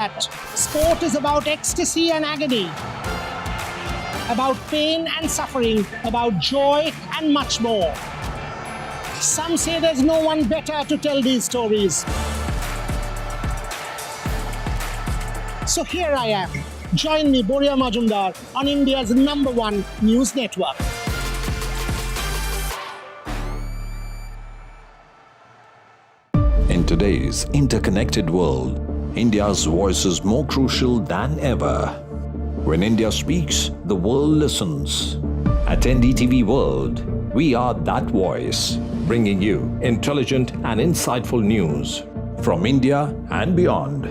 Sport is about ecstasy and agony, about pain and suffering, about joy and much more. Some say there's no one better to tell these stories. So here I am. Join me, Boria Majumdar, on India's #1 news network. In today's interconnected world, India's voice is more crucial than ever. When India speaks, the world listens. At NDTV World, we are that voice, bringing you intelligent and insightful news from India and beyond.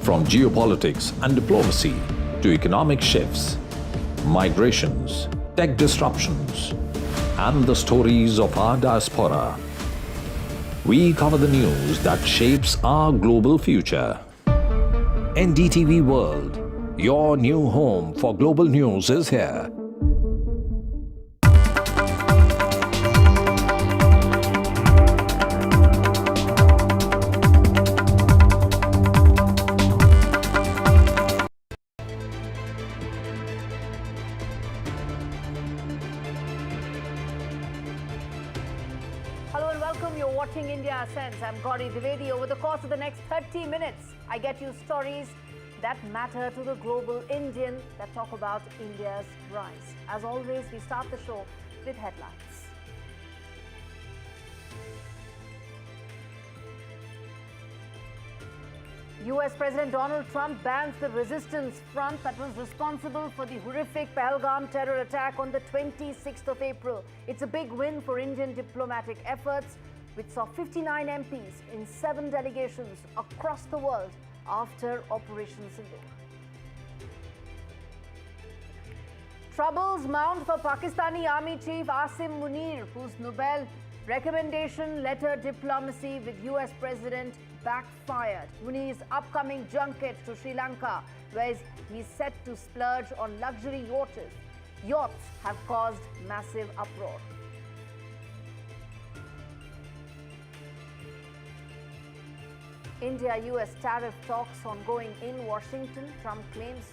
From geopolitics and diplomacy to economic shifts, migrations, tech disruptions, and the stories of our diaspora. We cover the news that shapes our global future. NDTV World, your new home for global news, is here. You're watching India Sense. I'm Gaurie, Dwivedi. Over the course of the next 30 minutes, I get you stories that matter to the global Indian that talk about India's rise. As always, we start the show with headlines. US President Donald Trump bans the resistance front that was responsible for the horrific Pahalgam terror attack on the 26th of April. It's a big win for Indian diplomatic efforts, which saw 59 MPs in 7 delegations across the world after Operation Sindoor. Troubles mount for Pakistani Army Chief Asim Munir, whose Nobel recommendation letter diplomacy with US President backfired. Munir's upcoming junket to Sri Lanka, where he's set to splurge on luxury yachts, have caused massive uproar. India-US tariff talks ongoing in Washington. Trump claims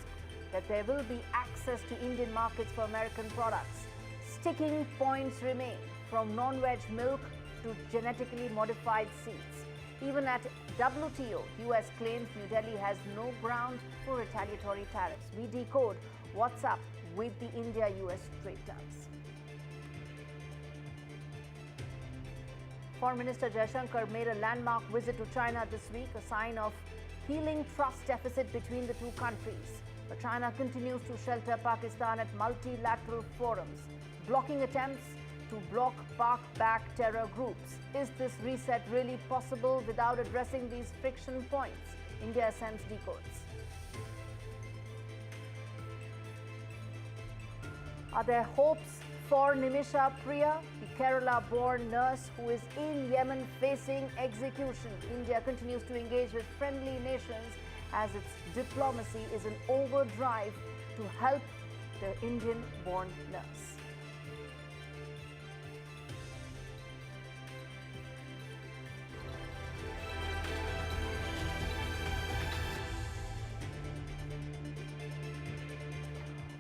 that there will be access to Indian markets for American products. Sticking points remain, from non-veg milk to genetically modified seeds. Even at WTO, US claims New Delhi has no ground for retaliatory tariffs. We decode what's up with the India-US trade talks. Foreign Minister Jaishankar made a landmark visit to China this week, a sign of healing trust deficit between the two countries. But China continues to shelter Pakistan at multilateral forums, blocking attempts to block Pak-backed terror groups. Is this reset really possible without addressing these friction points? India Sense decodes. Are there hopes for Nimisha Priya, the Kerala-born nurse who is in Yemen facing execution? India continues to engage with friendly nations as its diplomacy is in overdrive to help the Indian-born nurse.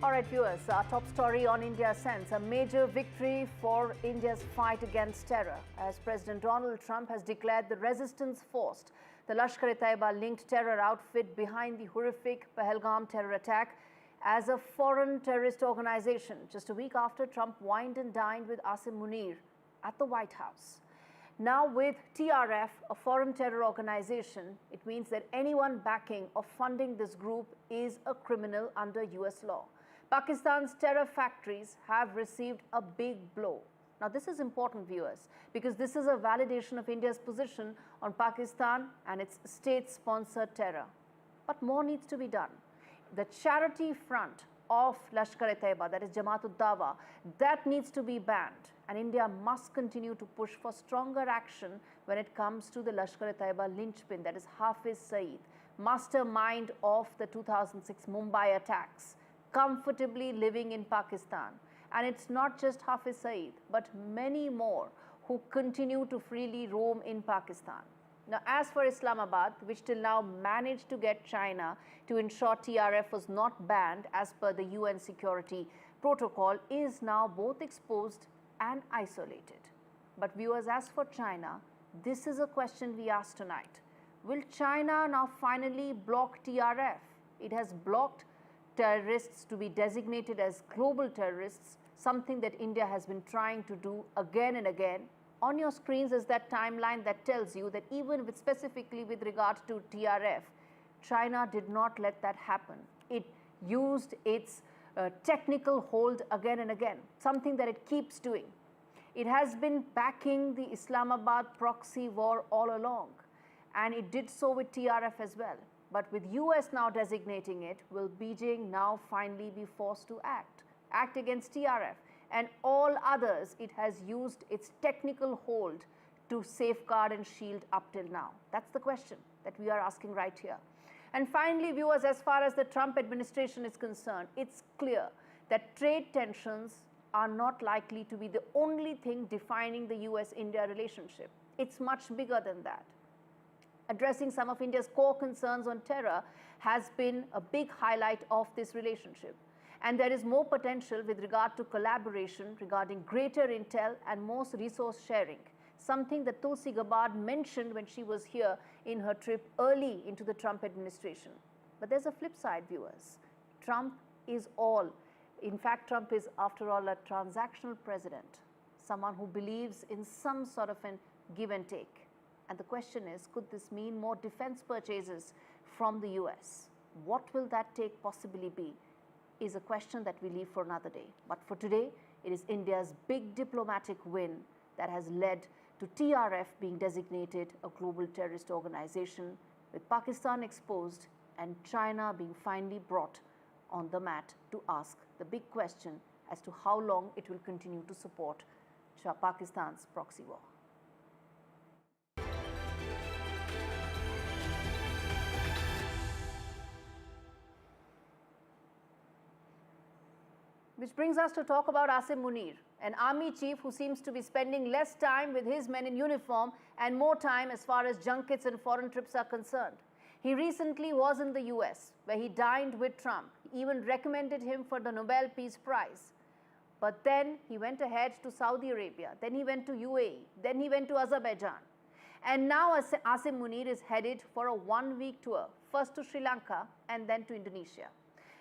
All right, viewers, our top story on India Sense, a major victory for India's fight against terror, as President Donald Trump has declared the resistance force, the Lashkar-e-Taiba-linked terror outfit behind the horrific Pahalgam terror attack, as a foreign terrorist organization, just a week after Trump wined and dined with Asim Munir at the White House. Now with TRF, a foreign terror organization, it means that anyone backing or funding this group is a criminal under US law. Pakistan's terror factories have received a big blow. Now, this is important, viewers, because this is a validation of India's position on Pakistan and its state-sponsored terror. But more needs to be done. The charity front of Lashkar-e-Taiba, that is Jamaat-ud-Dawa, that needs to be banned. And India must continue to push for stronger action when it comes to the Lashkar-e-Taiba linchpin, that is Hafiz Saeed, mastermind of the 2006 Mumbai attacks, comfortably living in Pakistan. And it's not just Hafiz Saeed, but many more who continue to freely roam in Pakistan. Now, as for Islamabad, which till now managed to get China to ensure TRF was not banned as per the UN Security Protocol, is now both exposed and isolated. But viewers, as for China, this is a question we ask tonight. Will China now finally block TRF? It has blocked terrorists to be designated as global terrorists, something that India has been trying to do again and again. On your screens is that timeline that tells you that even with specifically with regard to TRF, China did not let that happen. It used its technical hold again and again, something that it keeps doing. It has been backing the Islamabad proxy war all along, and it did so with TRF as well. But with US now designating it, will Beijing now finally be forced to act against TRF? And all others, it has used its technical hold to safeguard and shield up till now. That's the question that we are asking right here. And finally, viewers, as far as the Trump administration is concerned, it's clear that trade tensions are not likely to be the only thing defining the US-India relationship. It's much bigger than that. Addressing some of India's core concerns on terror has been a big highlight of this relationship. And there is more potential with regard to collaboration regarding greater intel and more resource sharing, something that Tulsi Gabbard mentioned when she was here in her trip early into the Trump administration. But there's a flip side, viewers. Trump is all. In fact, Trump is, after all, a transactional president, someone who believes in some sort of an give and take. And the question is, could this mean more defense purchases from the US? What will that take possibly be? Is a question that we leave for another day. But for today, it is India's big diplomatic win that has led to TRF being designated a global terrorist organization, with Pakistan exposed and China being finally brought on the mat to ask the big question as to how long it will continue to support Pakistan's proxy war. Which brings us to talk about Asim Munir, an army chief who seems to be spending less time with his men in uniform and more time as far as junkets and foreign trips are concerned. He recently was in the US, where he dined with Trump. He even recommended him for the Nobel Peace Prize. But then he went ahead to Saudi Arabia, then he went to UAE, then he went to Azerbaijan. And now Asim Munir is headed for a one-week tour, first to Sri Lanka and then to Indonesia.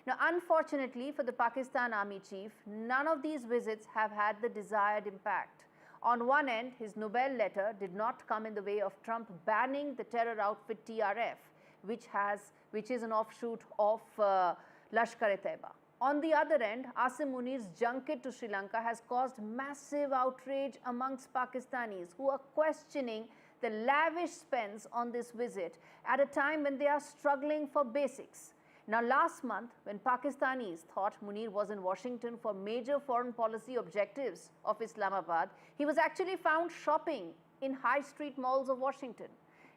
Now, unfortunately for the Pakistan Army Chief, none of these visits have had the desired impact. On one end, his Nobel letter did not come in the way of Trump banning the terror outfit TRF, which is an offshoot of Lashkar-e-Taiba. On the other end, Asim Munir's junket to Sri Lanka has caused massive outrage amongst Pakistanis who are questioning the lavish spends on this visit at a time when they are struggling for basics. Now, last month, when Pakistanis thought Munir was in Washington for major foreign policy objectives of Islamabad, he was actually found shopping in high street malls of Washington.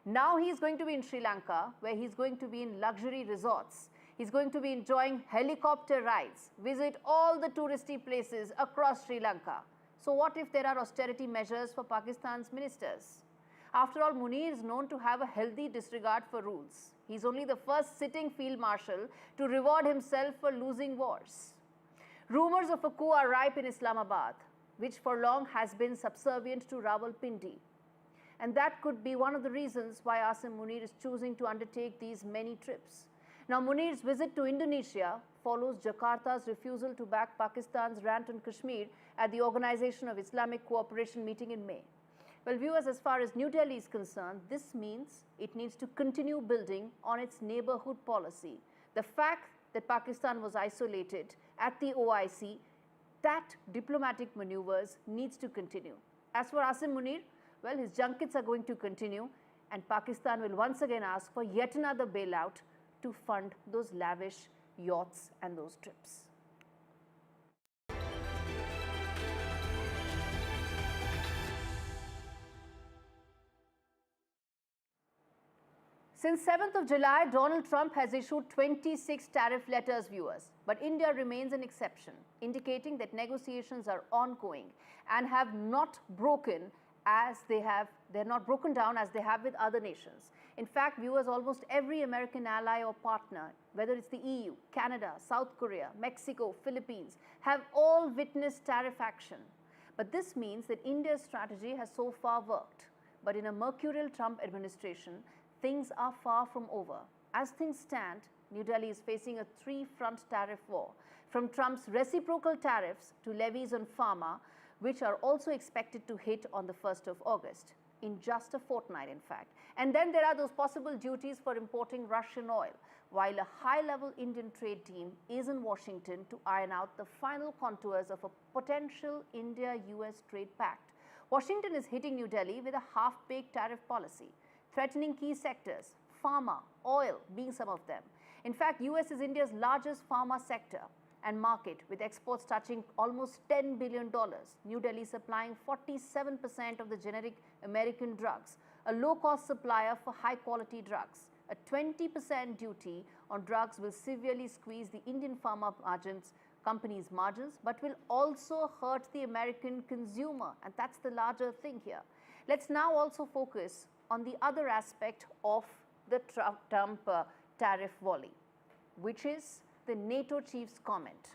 Now he's going to be in Sri Lanka, where he's going to be in luxury resorts. He's going to be enjoying helicopter rides, visit all the touristy places across Sri Lanka. So what if there are austerity measures for Pakistan's ministers? After all, Munir is known to have a healthy disregard for rules. He's only the first sitting field marshal to reward himself for losing wars. Rumors of a coup are ripe in Islamabad, which for long has been subservient to Rawalpindi. And that could be one of the reasons why Asim Munir is choosing to undertake these many trips. Now, Munir's visit to Indonesia follows Jakarta's refusal to back Pakistan's rant on Kashmir at the Organization of Islamic Cooperation meeting in May. Well, viewers, as far as New Delhi is concerned, this means it needs to continue building on its neighborhood policy. The fact that Pakistan was isolated at the OIC, that diplomatic maneuvers needs to continue. As for Asim Munir, well, his junkets are going to continue, and Pakistan will once again ask for yet another bailout to fund those lavish yachts and those trips. Since 7th of July, Donald Trump has issued 26 tariff letters, viewers. But India remains an exception, indicating that negotiations are ongoing and have not broken they're not broken down as they have with other nations. In fact, viewers, almost every American ally or partner, whether it's the EU, Canada, South Korea, Mexico, Philippines, have all witnessed tariff action. But this means that India's strategy has so far worked. But in a mercurial Trump administration, things are far from over. As things stand, New Delhi is facing a three-front tariff war, from Trump's reciprocal tariffs to levies on pharma, which are also expected to hit on the 1st of August, in just a fortnight, in fact. And then there are those possible duties for importing Russian oil, while a high-level Indian trade team is in Washington to iron out the final contours of a potential India-US trade pact. Washington is hitting New Delhi with a half-baked tariff policy, threatening key sectors, pharma, oil being some of them. In fact, US is India's largest pharma sector and market, with exports touching almost $10 billion. New Delhi supplying 47% of the generic American drugs, a low-cost supplier for high-quality drugs. A 20% duty on drugs will severely squeeze the Indian pharma companies' margins, but will also hurt the American consumer, and that's the larger thing here. Let's now also focus on the other aspect of the Trump tariff volley, which is the NATO chief's comment.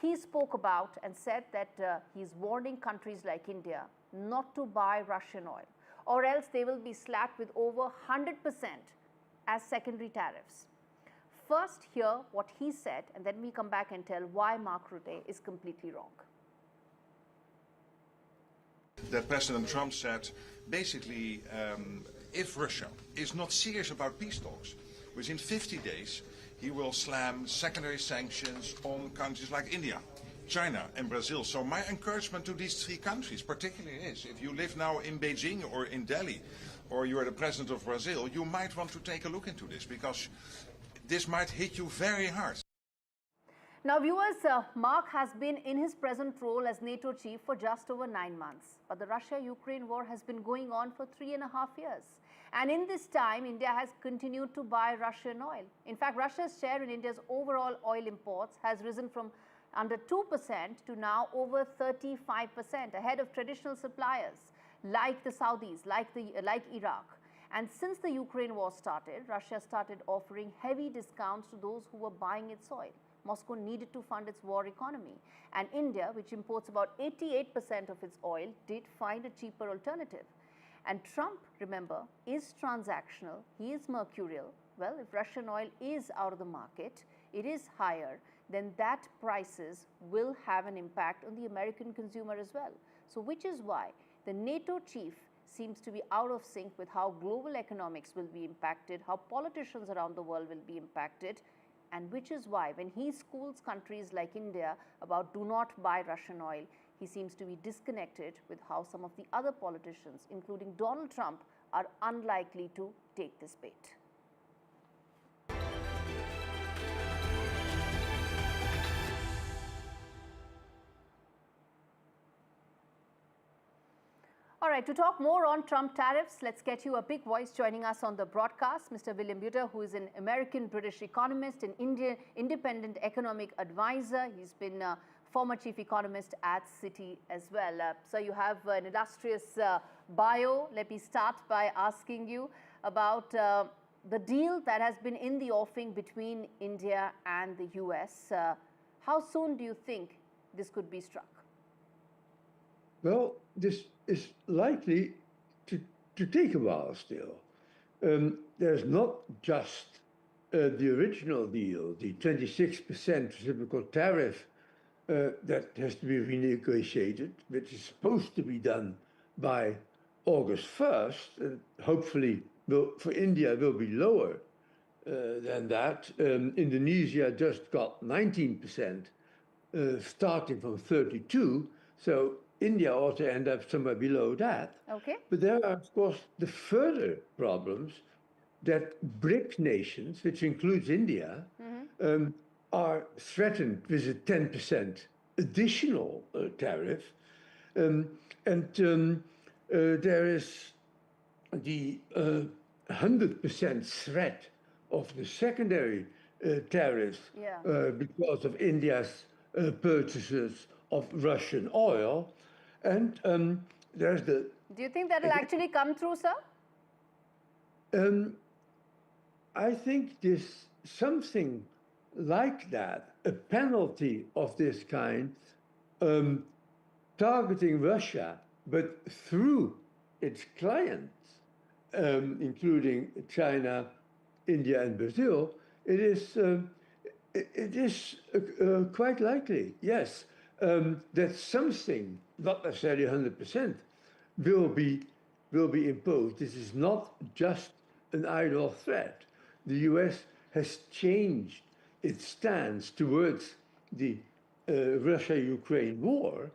He spoke about and said that he's warning countries like India not to buy Russian oil, or else they will be slapped with over 100% as secondary tariffs. First, hear what he said, and then we come back and tell why Mark Rutte is completely wrong. That President Trump said, basically, if Russia is not serious about peace talks, within 50 days, he will slam secondary sanctions on countries like India, China and Brazil. So my encouragement to these three countries particularly is, if you live now in Beijing or in Delhi, or you are the president of Brazil, you might want to take a look into this, because this might hit you very hard. Now, viewers, Mark has been in his present role as NATO chief for just over 9 months. But the Russia-Ukraine war has been going on for 3.5 years. And in this time, India has continued to buy Russian oil. In fact, Russia's share in India's overall oil imports has risen from under 2% to now over 35%, ahead of traditional suppliers like the Saudis, like Iraq. And since the Ukraine war started, Russia started offering heavy discounts to those who were buying its oil. Moscow needed to fund its war economy. And India, which imports about 88% of its oil, did find a cheaper alternative. And Trump, remember, is transactional. He is mercurial. Well, if Russian oil is out of the market, it is higher, then that prices will have an impact on the American consumer as well. So which is why the NATO chief seems to be out of sync with how global economics will be impacted, how politicians around the world will be impacted, and which is why when he schools countries like India about do not buy Russian oil, he seems to be disconnected with how some of the other politicians, including Donald Trump, are unlikely to take this bait. All right, to talk more on Trump tariffs, let's get you a big voice joining us on the broadcast, Mr. William Buter, who is an American-British economist, an independent economic advisor. He's been former chief economist at Citi as well. So you have an illustrious bio. Let me start by asking you about the deal that has been in the offing between India and the US. How soon do you think this could be struck? Well, this is likely to take a while still. There's not just the original deal, the 26% reciprocal tariff that has to be renegotiated, which is supposed to be done by August 1st, and hopefully for India will be lower than that. Indonesia just got 19%, starting from 32, so India ought to end up somewhere below that. Okay. But there are, of course, the further problems that BRIC nations, which includes India, are threatened with a 10% additional tariff. There is the 100% threat of the secondary tariffs because of India's purchases of Russian oil. And there's the Do you think that will actually come through, sir? I think this something like that, a penalty of this kind, targeting Russia, but through its clients, including China, India, and Brazil, it is quite likely, yes, that something, not necessarily 100%, will be imposed. This is not just an idle threat. The US has changed its stance towards the Russia-Ukraine war,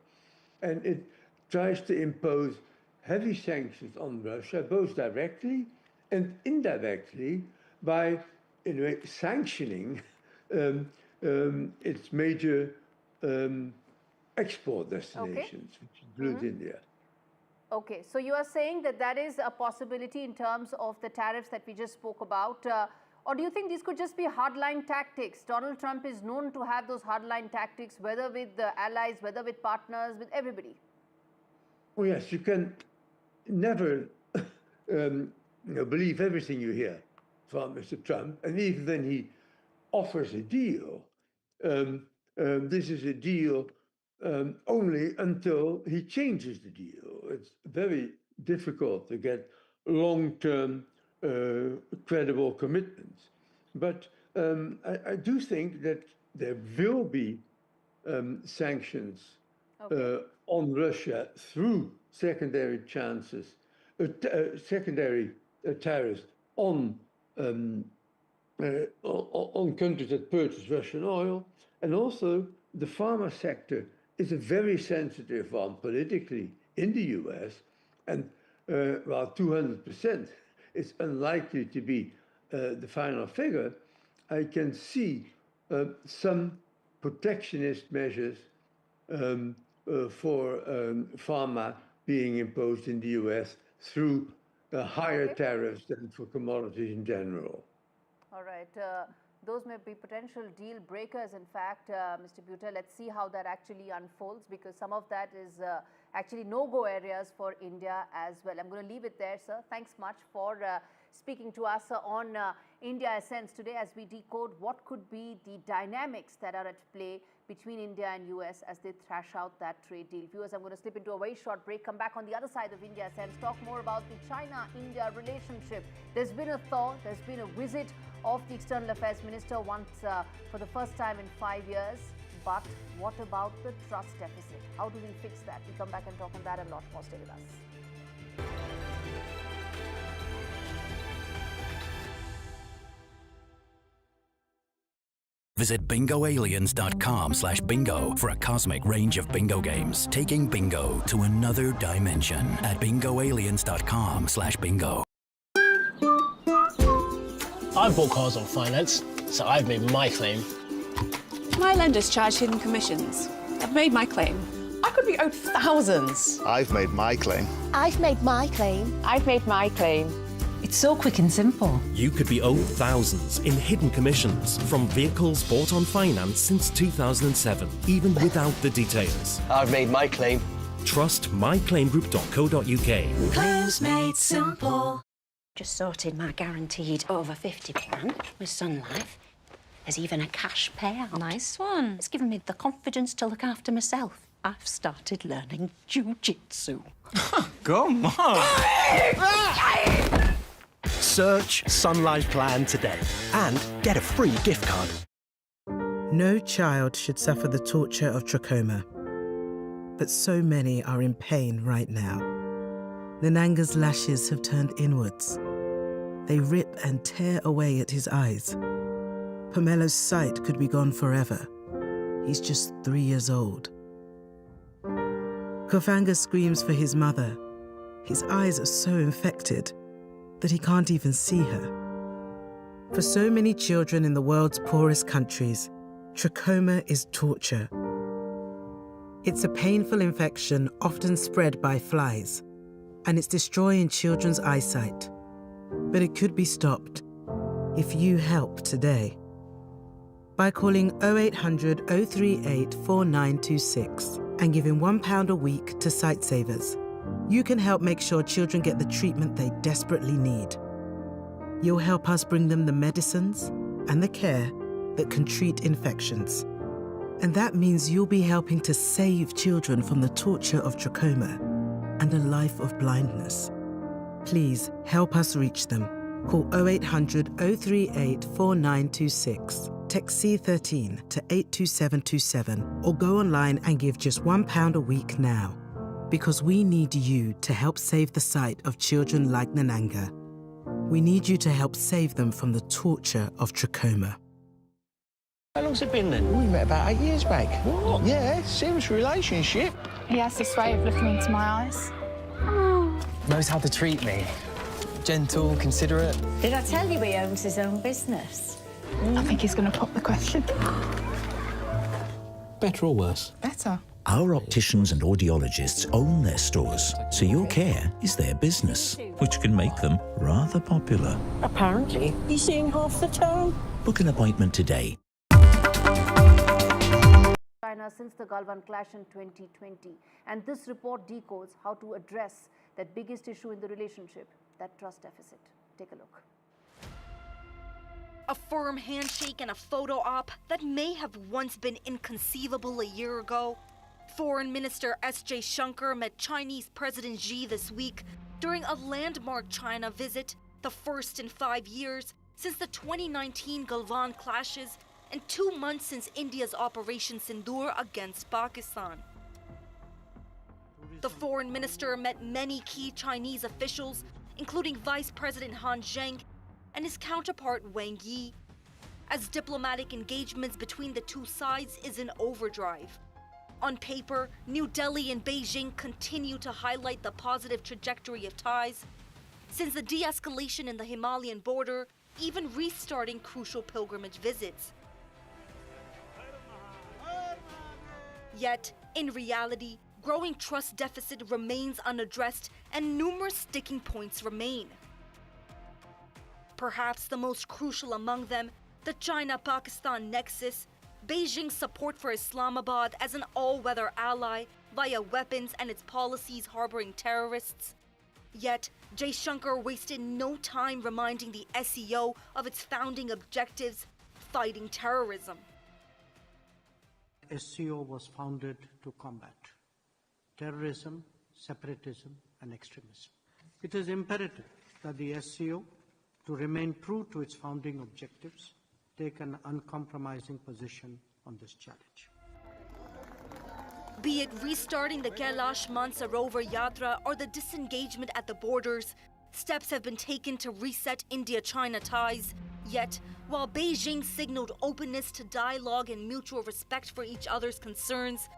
and it tries to impose heavy sanctions on Russia, both directly and indirectly, by, in a way, sanctioning its major export destinations, which includes India. Okay, so you are saying that that is a possibility in terms of the tariffs that we just spoke about, or do you think these could just be hardline tactics? Donald Trump is known to have those hardline tactics, whether with the allies, whether with partners, with everybody. Oh yes, you can never believe everything you hear from Mr. Trump, and even when he offers a deal, this is a deal only until he changes the deal. It's very difficult to get long-term credible commitments. But I do think that there will be sanctions on Russia through secondary tariffs on countries that purchase Russian oil, and also the pharma sector is a very sensitive one politically in the US, and while 200% is unlikely to be the final figure, I can see some protectionist measures for pharma being imposed in the US through higher tariffs than for commodities in general. All right. Those may be potential deal breakers, in fact, Mr. Buter. Let's see how that actually unfolds, because some of that is actually no-go areas for India as well. I'm going to leave it there, sir. Thanks much for speaking to us on India Essence today as we decode what could be the dynamics that are at play between India and US as they thrash out that trade deal. Viewers, I'm going to slip into a very short break, come back on the other side of India Essence, talk more about the China-India relationship. There's been a thaw, there's been a visit of the External Affairs Minister once for the first time in 5 years. But what about the trust deficit? How do we fix that? We come back and talk on that and a lot more. Stay with us. Visit bingoaliens.com/bingo for a cosmic range of bingo games, taking bingo to another dimension at bingoaliens.com/bingo. I've bought cars on finance, so I've made my claim. My lenders charge hidden commissions. I've made my claim. I could be owed thousands. I've made my claim. I've made my claim. I've made my claim. It's so quick and simple. You could be owed thousands in hidden commissions from vehicles bought on finance since 2007, even without the details. I've made my claim. Trust myclaimgroup.co.uk. Claims made simple. Just sorted my guaranteed over 50 plan with Sun Life. There's even a cash payout. Nice one. It's given me the confidence to look after myself. I've started learning jiu-jitsu. Come on! Search Sun Life Plan today and get a free gift card. No child should suffer the torture of trachoma, but so many are in pain right now. Nananga's lashes have turned inwards. They rip and tear away at his eyes. Pamelo's sight could be gone forever. He's just 3 years old. Kofanga screams for his mother. His eyes are so infected that he can't even see her. For so many children in the world's poorest countries, trachoma is torture. It's a painful infection often spread by flies, and it's destroying children's eyesight. But it could be stopped if you help today by calling 0800 038 4926 and giving £1 a week to Sightsavers. you can help make sure children get the treatment they desperately need. You'll help us bring them the medicines and the care that can treat infections. And that means you'll be helping to save children from the torture of trachoma and a life of blindness. Please help us reach them. Call 0800 038 4926. Text C13 to 82727 or go online and give just £1 a week now. Because we need you to help save the sight of children like Nananga. We need you to help save them from the torture of trachoma. How long's it been then? We met about 8 years back. What? Yeah, serious relationship. He has this way of looking into my eyes. Knows how to treat me. Gentle, considerate. Did I tell you he owns his own business? I think he's going to pop the question. Better or worse? Better. Our opticians and audiologists own their stores, so your care is their business, which can make them rather popular. Apparently, he's seeing half the town. Book an appointment today. China since the Galwan clash in 2020. And this report decodes how to address that biggest issue in the relationship, that trust deficit. Take a look. A firm handshake and a photo op that may have once been inconceivable a year ago. Foreign Minister S. Jaishankar met Chinese President Xi this week during a landmark China visit, the first in 5 years since the 2019 Galwan clashes and 2 months since India's Operation Sindoor against Pakistan. The foreign minister met many key Chinese officials, including Vice President Han Zheng and his counterpart Wang Yi, as diplomatic engagements between the two sides is in overdrive. On paper, New Delhi and Beijing continue to highlight the positive trajectory of ties, since the de-escalation in the Himalayan border, even restarting crucial pilgrimage visits. Yet, in reality, growing trust deficit remains unaddressed and numerous sticking points remain. Perhaps the most crucial among them, the China-Pakistan nexus, Beijing's support for Islamabad as an all-weather ally via weapons and its policies harboring terrorists. Yet, Jaishankar wasted no time reminding the SCO of its founding objectives, fighting terrorism. SCO was founded to combat terrorism, separatism, and extremism. It is imperative that the SCO, to remain true to its founding objectives, take an uncompromising position on this challenge. Be it restarting the Kailash Mansarovar Yatra or the disengagement at the borders, steps have been taken to reset India-China ties. Yet, while Beijing signaled openness to dialogue and mutual respect for each other's concerns,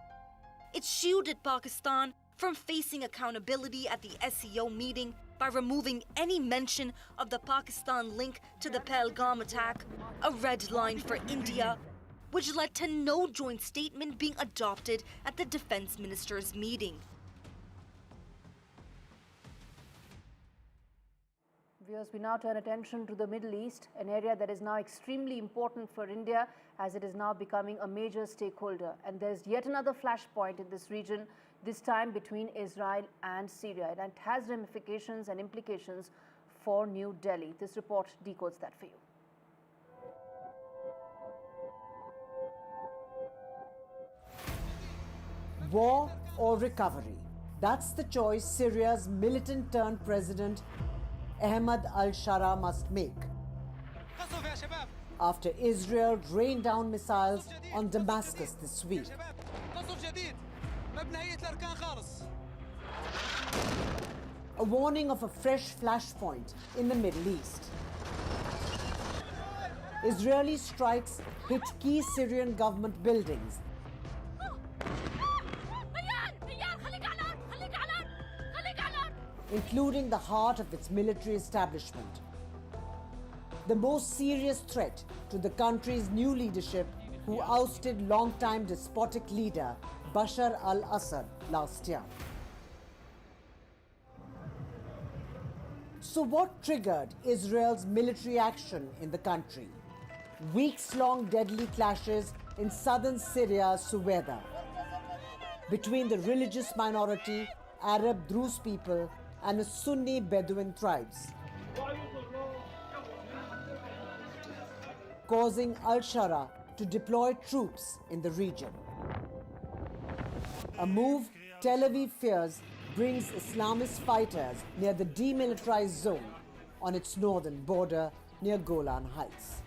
it shielded Pakistan from facing accountability at the SCO meeting by removing any mention of the Pakistan link to the Pahalgam attack, a red line for India, which led to no joint statement being adopted at the defense ministers' meeting. Viewers, we now turn attention to the Middle East, an area that is now extremely important for India as it is now becoming a major stakeholder. And there's yet another flashpoint in this region, this time between Israel and Syria. And it has ramifications and implications for New Delhi. This report decodes that for you. War or recovery? That's the choice Syria's militant-turned president Ahmed al-Shara must make after Israel rained down missiles on Damascus this week. A warning of a fresh flashpoint in the Middle East. Israeli strikes hit key Syrian government buildings, including the heart of its military establishment. The most serious threat to the country's new leadership, who ousted longtime despotic leader Bashar al-Assad last year. So what triggered Israel's military action in the country? Weeks-long deadly clashes in southern Syria's Suweda between the religious minority Arab Druze people and Sunni Bedouin tribes, causing Al-Shara to deploy troops in the region. A move Tel Aviv fears brings Islamist fighters near the demilitarized zone on its northern border near Golan Heights.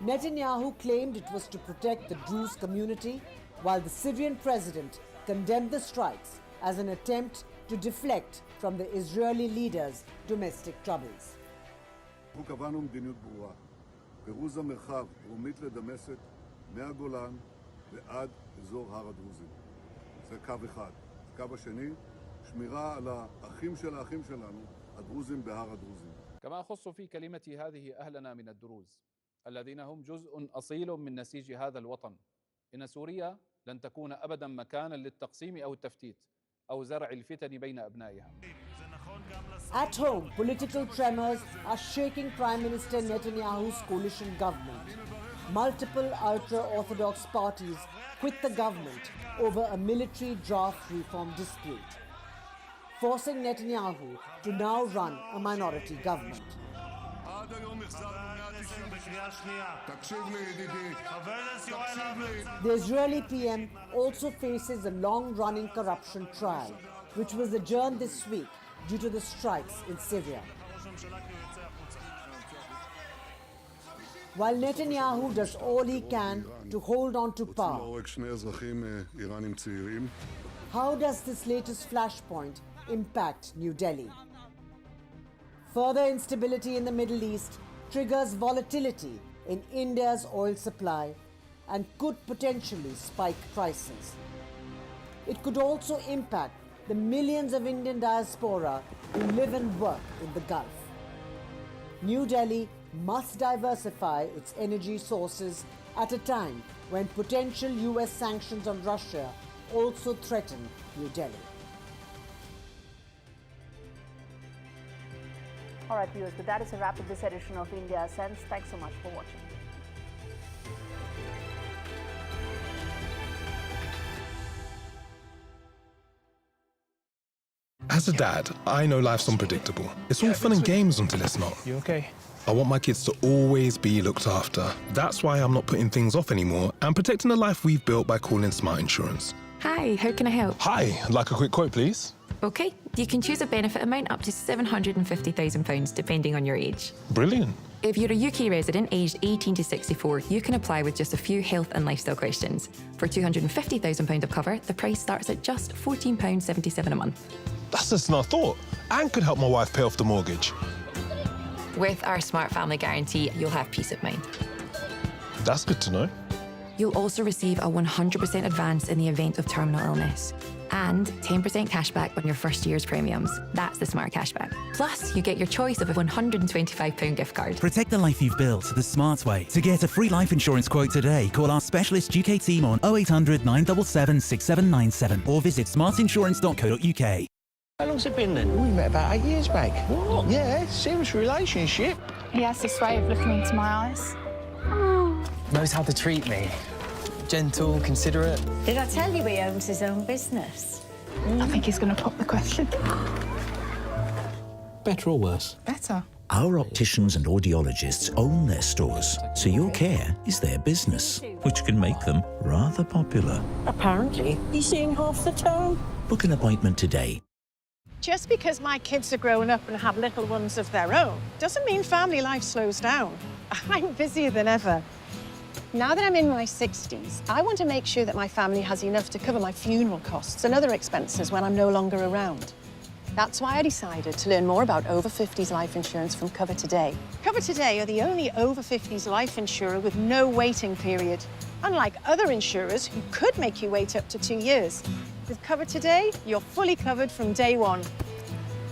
Netanyahu claimed it was to protect the Druze community, while the Syrian president condemned the strikes as an attempt to deflect from the Israeli leader's domestic troubles. אנחנו קבענו מדיניות ברורה, פירוז המרחב דרומית לדמשק, מהגולן ועד אזור הר הדרוזים. זה קו אחד. הקו השני, שמירה על האחים של האחים שלנו, הדרוזים בהר הדרוזים. كما أخص في كلمتي هذه أهلنا من الدروز الذين هم جزء أصيل من نسيج هذا الوطن. إن سوريا لن تكون أبدا مكانا للتقسيم أو التفتيت أو زرع الفتن بين أبنائها. At home, political tremors are shaking Prime Minister Netanyahu's coalition government. Multiple ultra-Orthodox parties quit the government over a military draft reform dispute, forcing Netanyahu to now run a minority government. The Israeli PM also faces a long-running corruption trial, which was adjourned this week due to the strikes in Syria. While Netanyahu does all he can to hold on to power, how does this latest flashpoint impact New Delhi? Further instability in the Middle East triggers volatility in India's oil supply and could potentially spike prices. It could also impact the millions of Indian diaspora who live and work in the Gulf. New Delhi must diversify its energy sources at a time when potential US sanctions on Russia also threaten New Delhi. All right, viewers, but that is a wrap of this edition of India Sense. Thanks so much for watching. As a dad, I know life's unpredictable. It's all fun and games until it's not. You okay? I want my kids to always be looked after. That's why I'm not putting things off anymore and protecting the life we've built by calling Smart Insurance. Hi, how can I help? Hi, I'd like a quick quote, please. Okay, you can choose a benefit amount up to £750,000 depending on your age. Brilliant. If you're a UK resident aged 18 to 64, you can apply with just a few health and lifestyle questions. For £250,000 of cover, the price starts at just £14.77 a month. That's less than I thought, and could help my wife pay off the mortgage. With our Smart Family Guarantee, you'll have peace of mind. That's good to know. You'll also receive a 100% advance in the event of terminal illness and 10% cashback on your first year's premiums. That's the Smart Cashback. Plus, you get your choice of a £125 gift card. Protect the life you've built the smart way. To get a free life insurance quote today, call our specialist UK team on 0800 977 6797 or visit smartinsurance.co.uk. How long's it been then? We met about 8 years back. What? Yeah, serious relationship. He has this way of looking into my eyes. Knows how to treat me. Gentle, considerate. Did I tell you he owns his own business? I think he's going to pop the question. Better or worse? Better. Our opticians and audiologists own their stores, so your care is their business, which can make them rather popular. Apparently, he's seeing half the town. Book an appointment today. Just because my kids are grown up and have little ones of their own doesn't mean family life slows down. I'm busier than ever. Now that I'm in my 60s, I want to make sure that my family has enough to cover my funeral costs and other expenses when I'm no longer around. That's why I decided to learn more about over 50s life insurance from Cover Today. Cover Today are the only over 50s life insurer with no waiting period, unlike other insurers who could make you wait up to 2 years. With Cover Today, you're fully covered from day one.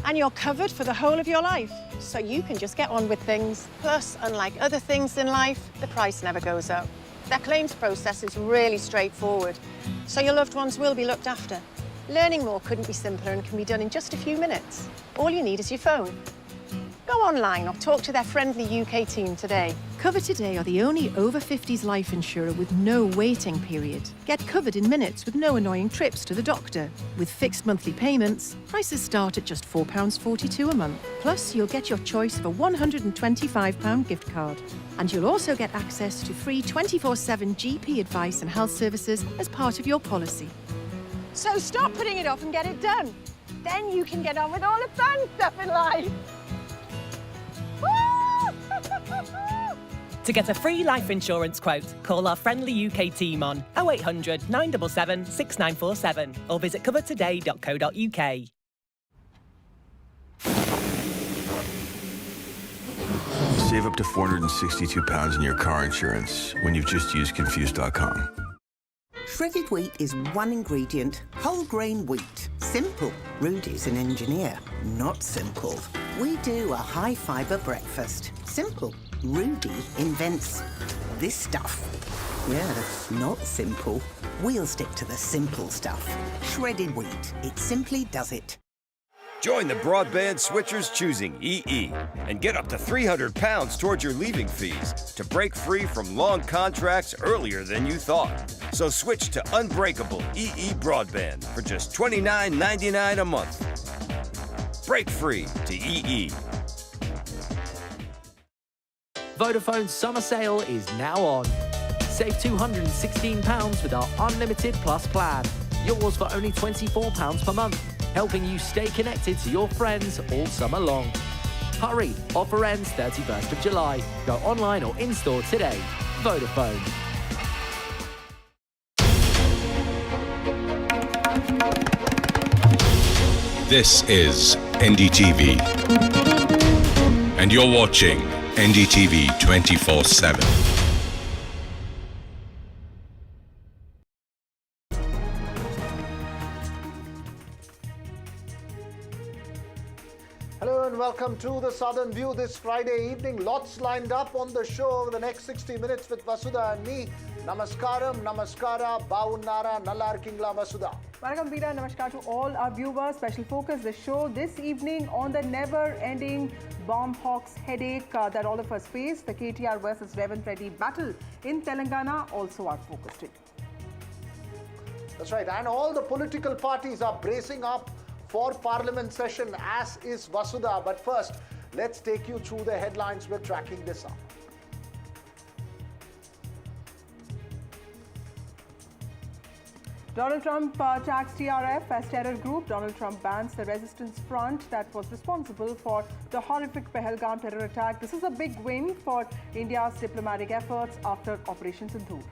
And you're covered for the whole of your life, so you can just get on with things. Plus, unlike other things in life, the price never goes up. Their claims process is really straightforward, so your loved ones will be looked after. Learning more couldn't be simpler and can be done in just a few minutes. All you need is your phone. Go online or talk to their friendly UK team today. Cover Today are the only over-50s life insurer with no waiting period. Get covered in minutes with no annoying trips to the doctor. With fixed monthly payments, prices start at just £4.42 a month. Plus, you'll get your choice of a £125 gift card. And you'll also get access to free 24/7 GP advice and health services as part of your policy. So stop putting it off and get it done. Then you can get on with all the fun stuff in life. To get a free life insurance quote, call our friendly UK team on 0800 977 6947 or visit covertoday.co.uk. Save up to £462 in your car insurance when you've just used Confused.com. Shredded wheat is one ingredient, whole grain wheat. Simple. Rudy's an engineer, not simple. We do a high fibre breakfast. Simple. Rudy invents this stuff. Yeah, not simple. We'll stick to the simple stuff. Shredded wheat. It simply does it. Join the broadband switchers choosing EE and get up to £300 towards your leaving fees to break free from long contracts earlier than you thought. So switch to unbreakable EE broadband for just $29.99 a month. Break free to EE. Vodafone's summer sale is now on. Save £216 with our Unlimited Plus plan. Yours for only £24 per month, helping you stay connected to your friends all summer long. Hurry, offer ends 31st of July. Go online or in-store today. Vodafone. This is NDTV. And you're watching NDTV 24/7. Hello and welcome to the Southern View this Friday evening. Lots lined up on the show over the next 60 minutes with Vasudha and me. Namaskaram, namaskara, Baunnara, Nallarkingla Vasudha. Welcome, Veera. Namaskar to all our viewers. Special focus, the show this evening on the never-ending bomb hawks headache that all of us face. The KTR versus Revanth Reddy battle in Telangana also our focus today. That's right. And all the political parties are bracing up for Parliament session, as is Vasudha. But first, let's take you through the headlines we're tracking this up. Donald Trump tags TRF as terror group. Donald Trump bans the resistance front that was responsible for the horrific Pahalgam terror attack. This is a big win for India's diplomatic efforts after Operation Sindoor.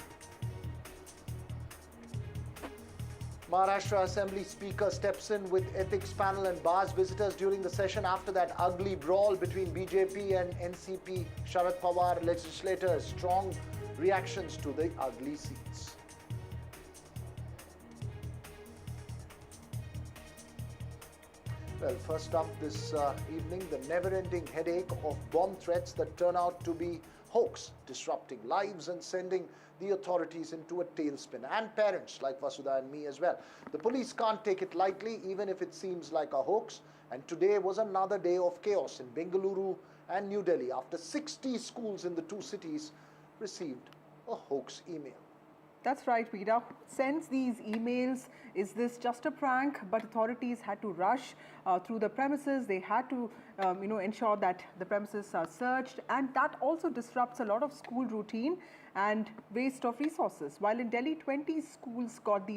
Maharashtra Assembly Speaker steps in with ethics panel and bars visitors during the session after that ugly brawl between BJP and NCP Sharad Pawar legislators. Strong reactions to the ugly scenes. Well, first up this evening, the never-ending headache of bomb threats that turn out to be hoax, disrupting lives and sending the authorities into a tailspin, and parents like Vasudha and me as well. The police can't take it lightly, even if it seems like a hoax. And today was another day of chaos in Bengaluru and New Delhi after 60 schools in the two cities received a hoax email. That's right, Veera. Sends these emails. Is this just a prank? But authorities had to rush through the premises. They had to, ensure that the premises are searched, and that also disrupts a lot of school routine and waste of resources. While in Delhi, 20 schools got the